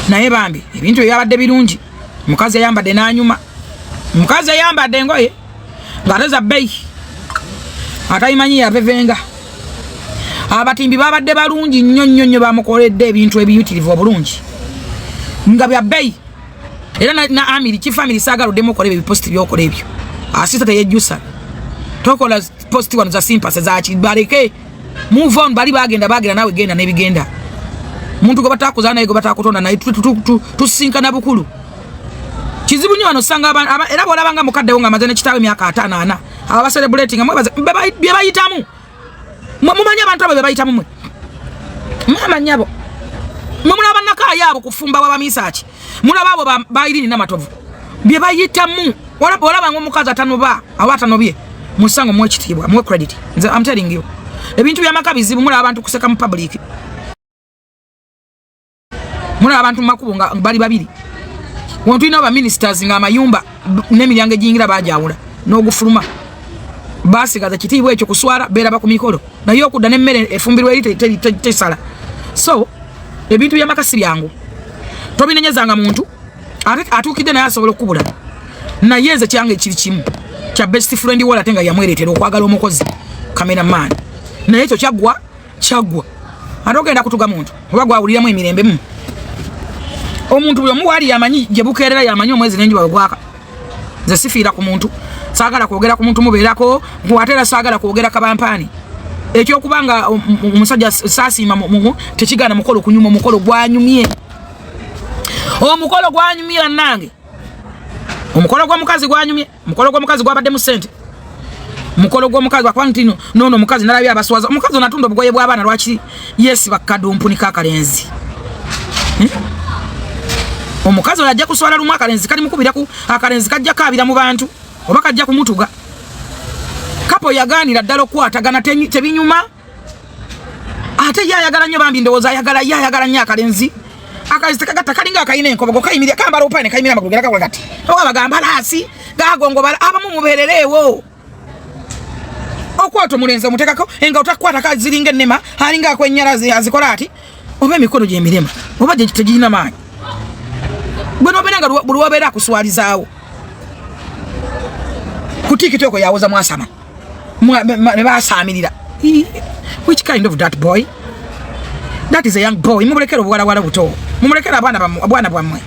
naye bambi ebintu byabadde birungi mukazi yambadde nanyuma mukazi yambadde ngoye ngateza bei atayimanyi yavevenga abatimbi babadde balungi nnyo bamukoledde ebintu ebiyitirivu obulungi nga bya bei era na amiri kifamily sagalo demo kolebe biposti byokole ebyo asista teyejjusa tokola posti wano za simpase za kibareke move on bali bagenda nawe genda nebigenda muntu go batakuzana naye go batakutonda naye tusinkana bukulu kizibu nyo wano sanga era bolabanga mukadde wonga mazene kitawe myaka 5 aba celebrating amwe bye bayitamu mumanya abantu abo bye bayitamu mwe mama nyabo mumulaba naka yabo kufumba wa bamisachi mulaba bayirini namatovu bye bayitamu olaba ngo mukazi atanoba awatanobye musango mwe kitibwa mwe credit nze I'm telling you ebintu byamakabizibu mulaba abantu kuseka mu public mulaba abantu makubo nga bali babiri wontu ina ba ministers nga amayumba n'emiryango ejingira bajawula n'ogufuluma basi gaza kitibwa ekyo kuswala bera ba ku mikolo nayo okudda n'emmere efumbirwe eri tesala so ebintu byamakasi byangu tobinenyezanga muntu atukide naye asobola okubula naye nze kyange kiri kimu kya best friend wala tenga yamweretera okwagala omukozi cameraman naye ekyo kyagwa atogenda kutuga muntu oba gwawuliramu emirembe mu omuntu bwe muwali yamanyi gye bukeerera yamanyi omwezi n'enjuba gwaka nze sifiira ku muntu saagala kwogera ku muntu mubeerako nkuwatera saagala kwogera kabampani ekyokubanga omusajja saasiima tekigana mukolo kunyuma omukolo gwanyumye nange omukolo gw'omukazi gwanyumye omukolo gw'omukazi gwabadde mu sente omukolo gw'omukazi wakwanti nono omukazi nalabye abaswaza omukazi onatunda obugoye bw'abaana lwaki yesi bakadumpu ni kakalenzi omukazi olajja kuswala lumu akalenzi kali mukubiraku akalenzi kajja kabira mu bantu oba kajja kumutuga kapo yaganira ddala okwatagana tebinyuma ate yayagala nnyo bambi ndowooza yayagala nnyo akalenzi akalenzi tekagatta kalinga akayina enkobogo kayimirira kambala opane kayimira amagulu geraga kati oba bagamba laasi gagongobala abamu mubeerereewo okwata omulenzi omutekako enga otakwata kaziringa ennema alinga akwennyalazi azikola ati oba emikono gy'emirema oba gye tegirina maanyi gwe nobeeranga buli wabeera akuswalizaawo ku tikitoko yawoza mwasama ne basaamirira which kind of that boy that is a young boy mumulekera obuwalawala buto mumulekera abwana bwammwe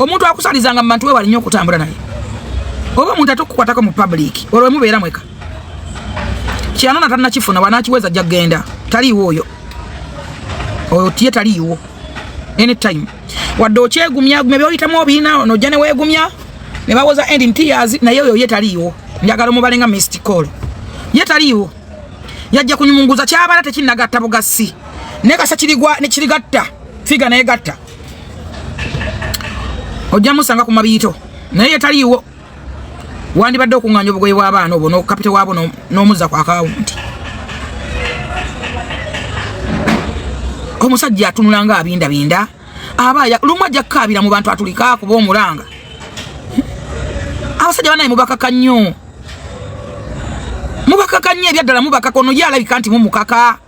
omuntu akusalizanga mu bantu we wali nnyo okutambula naye oba omuntu atukukwatako mu public olwo mubeera mweka kyanona tannakifuna wanakiweza ajja kgenda taliiwo oyo tiye taliiwo anytime wadde okyegumya byoyitamu obiina nojja ne weegumya ne bawoza ending tears naye oyo ye taliiwo njagala omubalenga Mr. Call ye taliiwo yajja kunyumunguza kyabala tekinnagatta bugasi nekasa nekirigatta figa naye gatta ojja musanga ku mabiito naye ye taliiwo wandibadde okuŋŋanya obugoye bw'abaana obwo n'okapite waabo n'omuzza ku akawunti omusajja atunulanga abindabinda abaya lumu ajja kukabira mu bantu atulika kuba omulanga abasajja banaye mubakaka nnyo ebyaddala mubakaka ono ye alabika nti mumukaka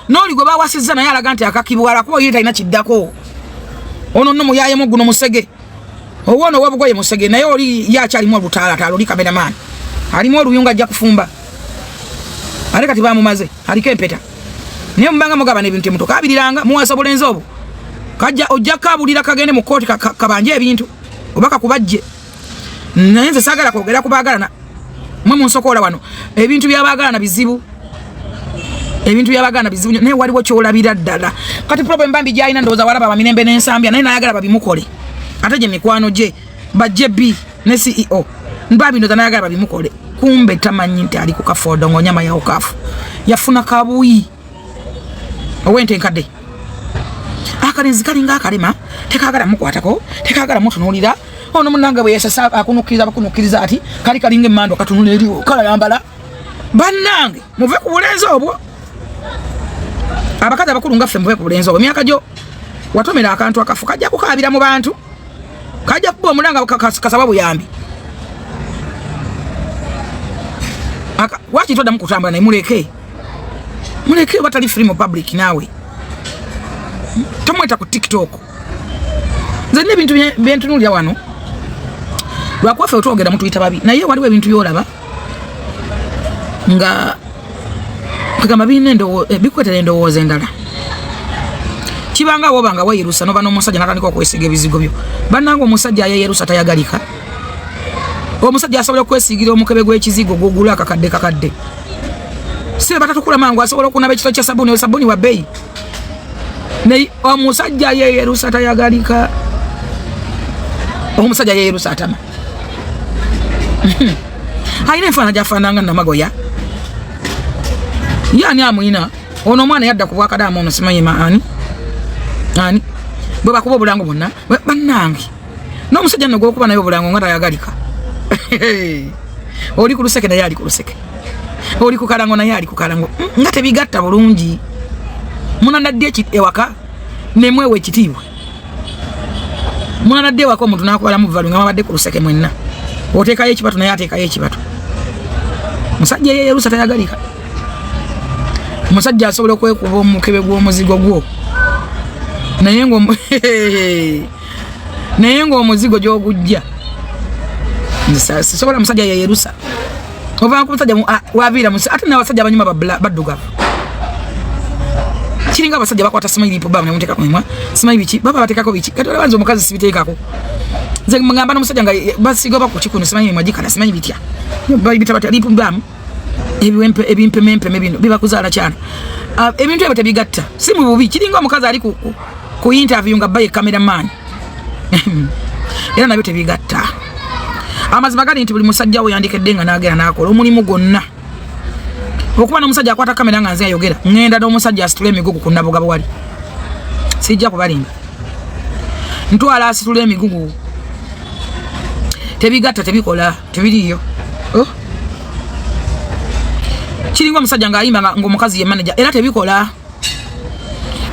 n'oli gwe bawasizza naye alaga nti akakibwala kuba ye talina kiddako ono nno muyayemu guno musege owoono owobugoye musege naye oli yakyalimu olutaalataala oli kameramaani alimu oluyunga ajja kufumba ate kati bamumaze aliko empeta naye mubanga mugabana ebintu temutukabiriranga muwasa bulenzi obwo kajja ojja kabulira kagende mu kooti kabanje ebintu oba kakubajje naye nze saagala kwogera ku baagalana mwe munsokoola wano ebintu by'abaagalana bizibu naye waliwo kyolabira ddala kati problem bambi gyalina ndowooza walaba abamirembe n'ensambya naye nayagala babimukole ate gye mikwano gye bajje B ne CEO mbabi ndowooza nayagala babimukole kumbe tamanyi nti ali ku kafodo ng'onyama yawo kafu yafuna kabuyi owente enkadde akalenzi kalinga akalema tekagala mukwatako tekagala mutunuulira ono munanga bwe yasasa bakunukkiriza ati kali kalinga emmando katunula eriwo kalayambala bannange muve ku bulenzi obwo abakazi abakulu nga ffe muve ku bulenzi obwo myaka gyo watomera akantu akafu kajja kukabira mu bantu kajja kuba omulanga kasaba buyambi waki toddamu kutambula naye muleke batali free mu public naawe tomweta ku TikTok nze bintu bentunulya wano lwakwafe otwogera mutuyita babi naye waliwo ebintu byolaba nga kagamba bikwetera endowooza endala kibanga wobanga wayirusa noba n'omusajja natandika okwesiga ebizigo byo bannanga omusajja ayeyerusa tayagalika omusajja asobola okwesigira omukebe gw'ekizigo gwogula kakadde sibe batatukula mangu asobola okunaba ekito kya sabuni wa bbeeyi naye omusajja ayeyerusa tayagalika omusajja ayeyerusa atama ayina enfaana gyafaananga namagoya yani amwina ono omwana yadda ku bwakadamu ono simanyima ani bwe bakuba obulango bonna bannange n'omusajja nno gwokuba naye obulango nga tayagalika oli ku luseke naye ali ku luseke oli ku kalango naye ali ku kalango nga tebigatta bulungi munanadde ewaka nemwewe ekitiibwa munanadde ewaka omuntu nakubala mu valu nga mabadde ku luseke mwenna oteekayo ekibatu naye ateekayo ekibatu musajja yeyerusa tayagalika musajja asobola okwekuba omukebe gw'omuzigo gwo naye ng'omuzigo gy'ogujja sisobola musajja yeyerusa ovanga ku musajja waviira ate n'abasajja abanyuma baddugavu kiringa abasajja bakwata simanyi lipo baba nemuteeka ku mimwa simanyi biki baba bateekako biki kati olabanza omukazi sibiteekako nze ngamba n'omusajja nga basiga oba ku kikuno simanyi mimwa gikala simanyi bitya bitabata lipo bamu ebimpemempeme bino bibakuzaala kyana ebintu ebyo tebigatta si mu bubi kiringa omukazi ali ku interview nga baye cameraman era nabyo tebigatta amazima gali nti buli musajja we yandikedde nga naagera nakola omulimu gwonna okuba n'omusajja akwata kamera nga nze ayogera ngenda n'omusajja asitula emigugu ku nabugabo wali sijja kubalinga ntwala asitula emigugu tebigatta tebikola tebiriyo kiringa omusajja nga ayimba ng'omukazi ye manager era tebikola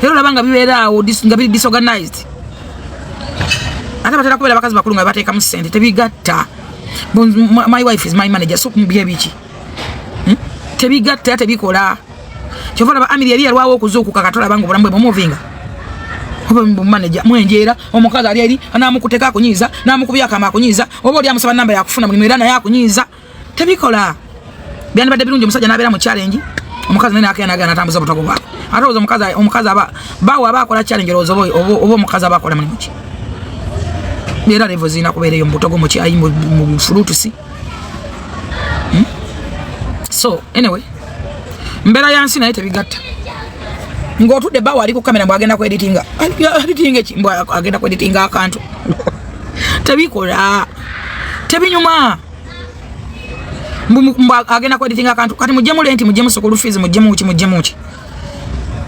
era olaba nga bibeeraawo nga biri disorganized ate batera kubeera abakazi bakulu nga bateekamu ssente tebigatta my wife is my manager so byebiki tebigatta tebikola kyova laba amiri yali yalwawo okuzuukuka katola banga obulamu bwe bumuvinga oba manager mwenjeera omukazi ali eri anamukuteka akunyiiza namukubya akama akunyiiza oba oli amusaba namba yakufuna mulimu era naye akunyiiza tebikola byandibadde birungi omusajja nabeera mu challenge omukazi naye nakena natambuza obutago bwako ate ozo omukazi bawa abakola challenge rozo oba omukazi abakola mulimu ki era level zina kubeereyo mu butogo mu kyayi mu fulutusi so anyway mbera yansi naye tebigatta ng'otudde bawa ali ku kamera mbwagenda ku editinga ekimbwa agenda ku editinga akantu tebikola tebinyuma agenda ku editinga akantu kati mujje mulenti mujje musukulu fees mujje muki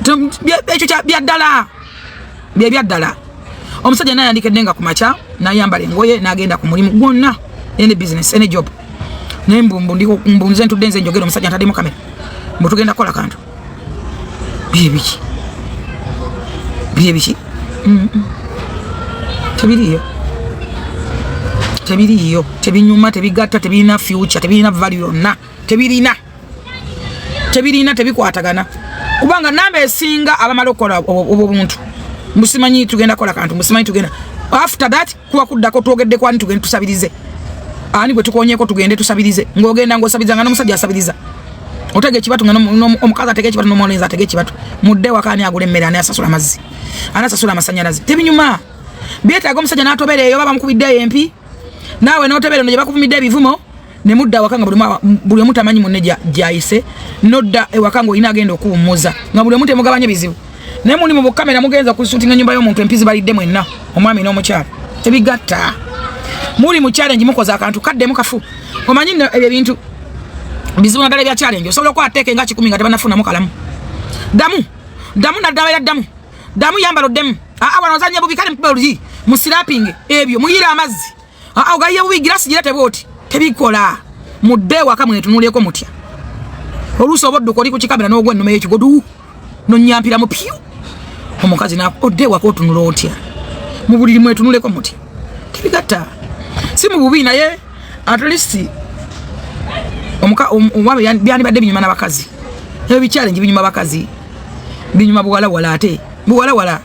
ekyo byaddala byaddala omusajja naye yandikedde nga ku makya nayambala engoye nagenda ku mulimu gwonna ene business ene job naye mbunze ntudde nze njogera omusajja ntaddemu kamera mbu tugenda kukola kantu byebiki tebiriyo tebinyuma tebigatta tebirina future tebirina value yonna tebirina tebikwatagana kubanga namba esinga abamala okukola obuntu musimanyi tugenda kola kantu musimanyi tugenda after that kuba kuddako twogedde kwani tugende tusabirize ani bwe tukonyeko tugende tusabirize ng'ogenda ng'osabiriza nga n'omusajja asabiriza otege ekibatu nga omukazi atege ekibatu n'omulenzi atege ekibatu mudde wakaani agula emmere ani asasula amazzi ani asasula amasannyalaze tebinyuma byetaaga omusajja n'atobera eyo baba mukubiddeyo empi naawe n'otobera ono gye bakuvumidde ebivumo ne mudda awaka nga buli omu tamanyi munne gyayise nodda ewaka ng'olina agenda okuwummuza nga buli omu temugabanye bizibu naye muli mu bukamera mugenza kusuutinga nyumba y'omuntu empizi balidde mwenna omwami n'omukyala tebigatta muli mu challenge mukoze akantu kadde mukafu omanyi ebyo bintu bizibu nagala bya challenge osobola okwateeka nga 10 nga tebanafuna mukalamu damu naddabera damu yambalo demu wanozanya bubi kale mpebuluji musirapinge ebyo muyira amazzi ogayiye bubi girasi girate bwoti tebikola mudde waka mwetunuleko mutya oluusi obodduka oli ku kikamera n'ogwa ennume y'ekigodu nonyampira mu piyu omukazi odde waka otunula otya mu buliri mwetunuleko mutya tebigatta si mu bubi naye at least byandibadde binyuma n'abakazi ebyo bichallenge binyuma bakazi binyuma buwalawala ate buwalawala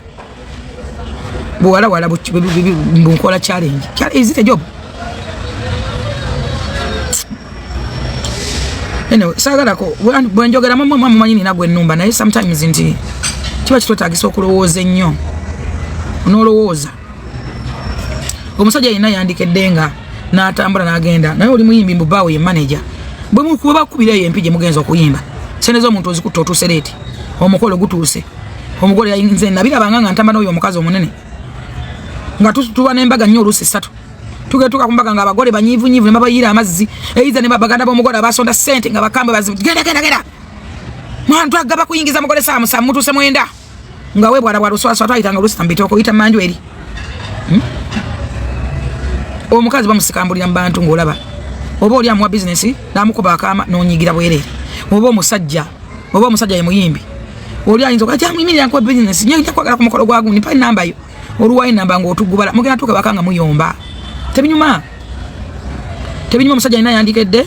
buwala wala bunkola challenge. Is it a job? Anyway, sagala ko bwenjogera mama manyini nagwe nnumba naye sometimes nti kiba kitotagisa okulowooza ennyo onolowooza omusajja yina yandikedde nga n'atambula n'agenda naye oli muyimbi mbubaawo ye manager bwe mukuba bakubirayo empije mugenza okuyimba seneza omuntu ozikutta otuuse leeti omukolo gutuuse omugole yayinze nabirabanga nga ntamba n'oyo omukazi omunene nga tuba n'embaga nnyo oluusi 3 tugetuka kumbaga nga abagole banyivu ne babayira amazzi eiza ne babaganda bomugole abasonda sente nga bakambe bazi genda mwantu agaba kuyingiza mugole saa mutuse mwenda nga we bwala bwala swaswa twayitanga oluusi tambitoko yita manju eri omukazi bamusikambulira mu bantu ng'olaba oba oli amuwa bizinesi n'amukuba akama n'onyigira bwerere oba omusajja ye muyimbi oli ayinza okati amuyimirira nkuwa bizinesi nyinza kwagala ku mukolo gwa gundi pa namba yo oluwayi namba ng'otugubala mugenda tuuka bakanga muyomba tebinyuma omusajja alina yandikedde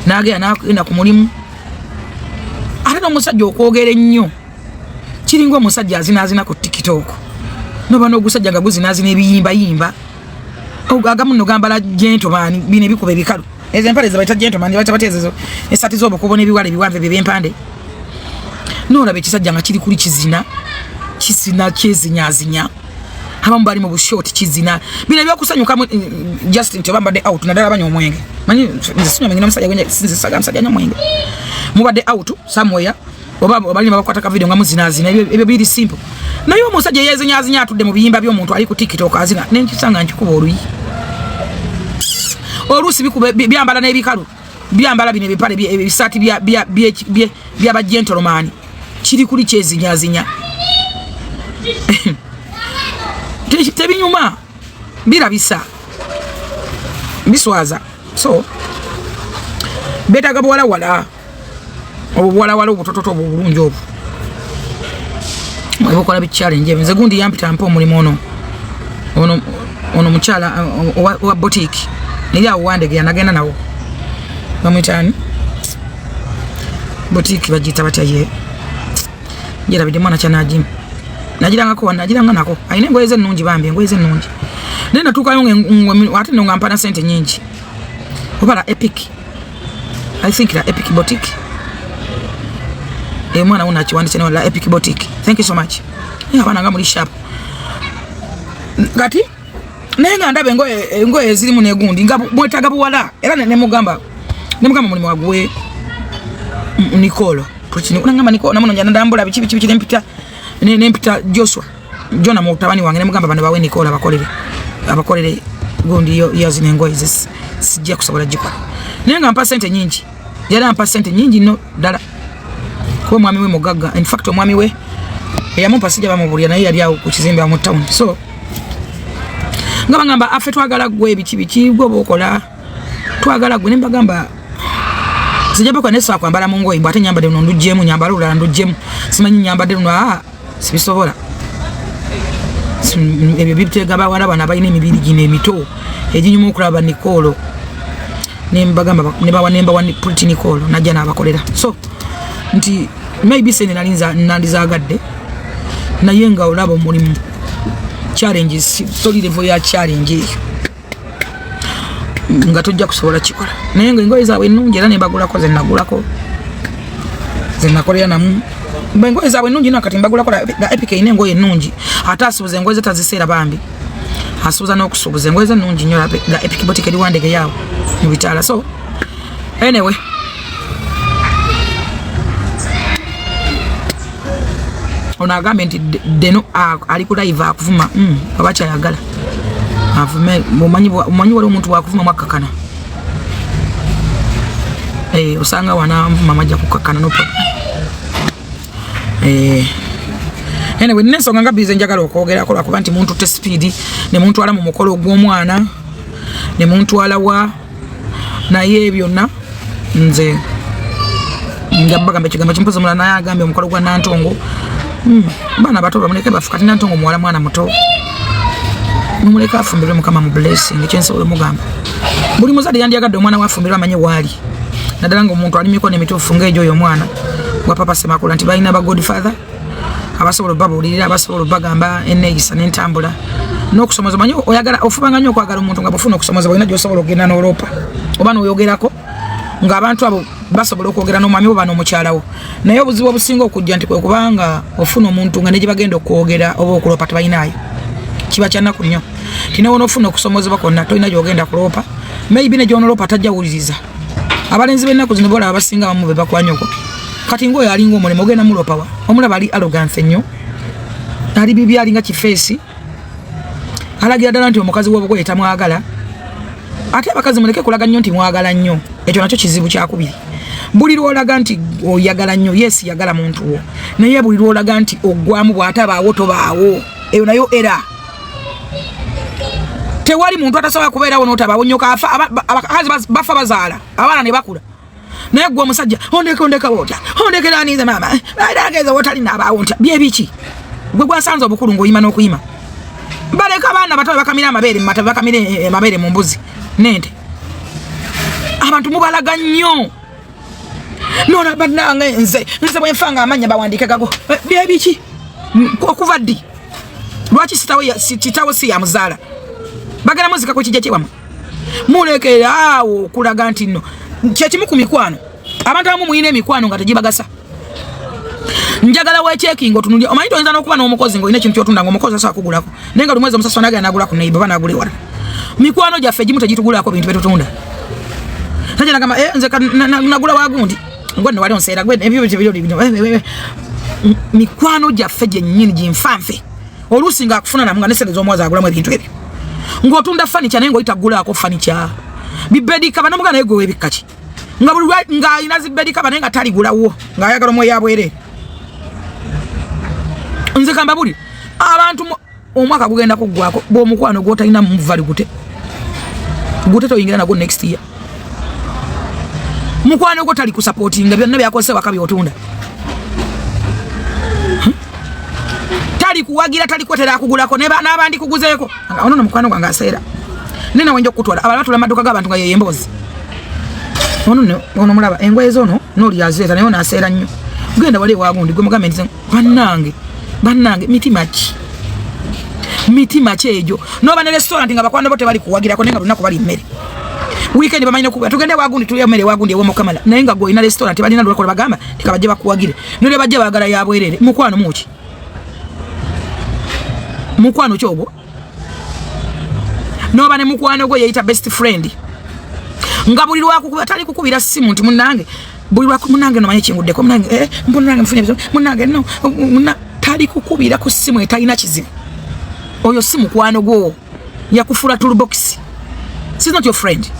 n'agenda n'agenda ku mulimu ate n'omusajja okwogera ennyo kiringa omusajja azinaazina ku tiktok noba n'ogusajja nga guzinaazina ebiyimbayimba agamu nno gambala gentleman bino ebikuba ebikalu ezo empale ze bayita gentleman bateezezo esati z'obukubo n'ebiwala ebiwanvu ebyo by'empande noolaba ekisajja nga kiri kuli kizina kyezinyazinya abamu bali mu bushoti kizina bino ebyokusanyukamu Justin nti obambadde out naddala banywa omwenge manyi nze sinywa mengina omusajja gwenye sinzisaga musajja anywa mwenge mubadde out somewhere oba balina bakwata video nga muzinazina ebyo biri simple naye omusajja yezinyazinya atudde mu biyimba by'omuntu ali ku TikTok azina nenkisanga nkikuba oluyi oluusi bikuba byambala n'ebikalu byambala bino ebipale ebisaati byaba gentleman kiri kuli kyezinyazinya tebinyuma birabisa biswaza so betaga bwalawala obuwalawala obutototo obulungi obwo obukola bichallenge nze gundi yampita mpa omulimu ono mukyala wa boutique nili awo wandege yanagenda nawo bamwitani boutique bagita batya ye yerabidde mwana kyanajimu najiranga nako ayina engoye ze nnungi bambi engoye ze nnungi naye natuukayo ate no nga mpana sente nyingi obala epic I think la epic boutique mwana una kiwandise la epic boutique thank you so much abana nga muri shop ngati naye nga ndabe engoye zirimu negundi nga mwetaga buwala era nemugamba mulimu wagwe Nicolo puchini unangamba Nicolo namuno njana ndambula bichi nempita Joshua Jona mutabani wange nemugamba bano bawe Nicolo abakolere gundi yazine engoye zisi sijja kusobola jikola naye nga mpa sente nyingi yali ampa sente nyingi no dala ko mwami we mugaga in fact omwami we yamumpa sijja bamubulya naye yali awo ku kizimbe mu town so ngamba afe twagala gwe bichi gwo bokola twagala gwe nembagamba sijja kwa nesa kwambala mu ngoyi bwate nyambade no ndujjemu nyambala ulala ndujjemu simanyi nyambade no sibisobola ebyo bibitega bawala bana bayina emibiri gine emito eginyuma okulaba Nicolo nembagamba nemba wani pretty Nicolo najja nabakolera so nti maybe sene nalizagadde naye nga olaba omulimu challenges story level ya challenge nga tujja kusobola kikola naye nga engoye zaabwe ennungi era nebagulako zenakolera namu engoye zaabwe ennungi nakati mbagulako ga epic ine engoye ennungi ate asuubuza engoye zetaziseera bambi asuubuza n'okusuubuza engoye ennungi nnyo ga epic boutique eri wandege yaabo mu bitaala so anyway ono agambye nti deno ali ku live akuvuma oba kyayagala avume mumanyi wali omuntu wakuvuma mwakakana osanga wana mama ajja kukakana no problem anyway nensonga nga bize njagala okwogerako lwakuba nti muntu te speed ne muntu ala mu mukolo gw'omwana ne muntu alawa naye byonna nze ngabagamba kigambo kimpoza mulana naye agambye omukolo gwa Nantongo bana bato bamuleke bafukati Nantongo muwala mwana muto mumuleka afumbirwe mukama mu blessing ekyensobola mugamba buli muzadde yandiyagadde omwana wafumbirwa amanye waali naddala nga omuntu ali mikono emituufu ng'egyo oyo omwana gwa papa Semakula nti balina ba godfather abasobola babulirira abasobola bagamba enneeyisa n'entambula n'okusomozebwa nnyo oyagala ofubanga nnyo okwagala omuntu nga bufuna okusomozebwa olina gy'osobola okugenda n'Europa oba n'oyogerako ng'abantu abo basobola okwogera n'omwami oba n'omukyalawo naye obuzibu obusinga okujja nti kwe kubanga ofuna omuntu nga ne gye bagenda okwogera oba okuloopa tebalinayo kiba kya nnaku nnyo ti newo n'ofuna okusomozebwa kwonna tolina gy'ogenda kuloopa maybe ne gy'onoloopa tajja wuliriza abalenzi b'ennaku zino boolaba abasinga abamu be bakwanyoko kati ng'oyo alinga omulimu ogenda muloopa wa omulaba ali arrogance ennyo ali bibi alinga kifeesi alagira ddala nti omukazi w'obugoye tamwagala ate abakazi muleke kulaga nnyo nti mwagala nnyo ekyo nakyo kizibu kyakubiri buli lwolaga nti oyagala nnyo yesi yagala muntu wo naye buli lwolaga nti oggwamu bw'atabaawo tobaawo eyo nayo era tewali muntu atasobola kubeerawo n'otabaawo nnyo kaafa abakazi bafa bazaala abaana ne bakula naye gwe omusajja ondeka wota ondekera anize maama adageza wotali nabaawo ntya byebiki gwe gwasanze obukulu ng'oyima n'okuyima baleka abaana bato bakamira amabeere mumata bakamire amabeere mu mbuzi nente abantu mubalaga nnyo nona bannange nze bwenfanga amanya bawandike gago byebiki okuva ddi lwaki kitawo si yamuzaala bagala muzika ku kijja kiwamu mulekera awo okulaga nti nno kyekimu ku mikwano abantu abamu muyina emikwano nga tegibagasa njagala wechekingo tunulya omanyi toyinza n'okuba n'omukozi ng'olina ekintu kyotunda ng'omukozi asobola kugulako naye nga lumwezi omusasi wanagala n'agula ku neiba oba n'agula ewala mikwano gyaffe egimu tegitugulako bintu byetutunda najja nagamba nze nagula wagundi ngwe ne wali onseera gwe mikwano gyaffe gyennyini ginfanfe oluusi ng'akufuna namu nga n'essente z'omwazi agulamu ebintu ebyo ng'otunda fanica naye ng'oyita gulako fanica bibedikaba n'omuga naye gwe w'ebikka ki nga buli ng'alina zibedikaba naye nga taligulawo ng'ayagala omwoyo abwerere nze kamba buli abantu omwaka gugenda kuggwako bw'omukwano gw'otalina muvali gute toyingira nagwo next year mukwano gwo tali kusapootinga byonna byakozesa wakabi otunda tali kuwagira tali kwetera akugulako n'abandi kuguzeeko ono mukwano gwange aseera nena wenja okutwala abala batula amaduka g'abantu nga yeyembozi ono mulaba engoye zono n'oli azeeta naye ono aseera nnyo genda wali ewagundi gwe mugambe nti bannange mitima ki egyo noba ne restaurant nga bakwano bo tebali kuwagirako naye nga lunaku bali mmere weekend bamanyina kuba tugende wagundi tulya mmere wagundi ew'omukamala naye nga gw'olina restaurant balina lwakola bagamba tikabajje bakuwagire nolwe bajje baagala yabwerere mukwano muki mukwano kyogwo noba ne mukwano gwe yeyita best friend nga buli lwakukuba tali kukubira simu nti munnange buli lwakumunange nomanye kinguddeko munange munange mfunye bizo munange no tali kukubira ku simu etalina kizibu oyo si mukwano gwo yakufula toolbox she's not your friend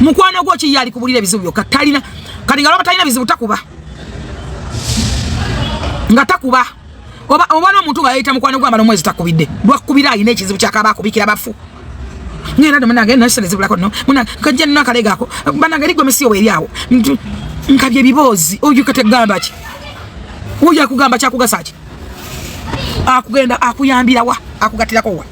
mukwano gwo ki yali kubulira ebizibu byokka talina kati nga lwaba talina bizibu takuba nga takuba oba n'omuntu nga yayita mukwano gwo amala omwezi takubidde lwakubira alina ekizibu kyakaba akubikira bafu ngenda ndo munange nasene zibulako no munange kajja nna kalegako banange ligwe mesiyo weriawo nkabye bibozi oyo kategamba ki oyo akugamba kyakugasa ki akugenda akuyambira wa akugatirako wa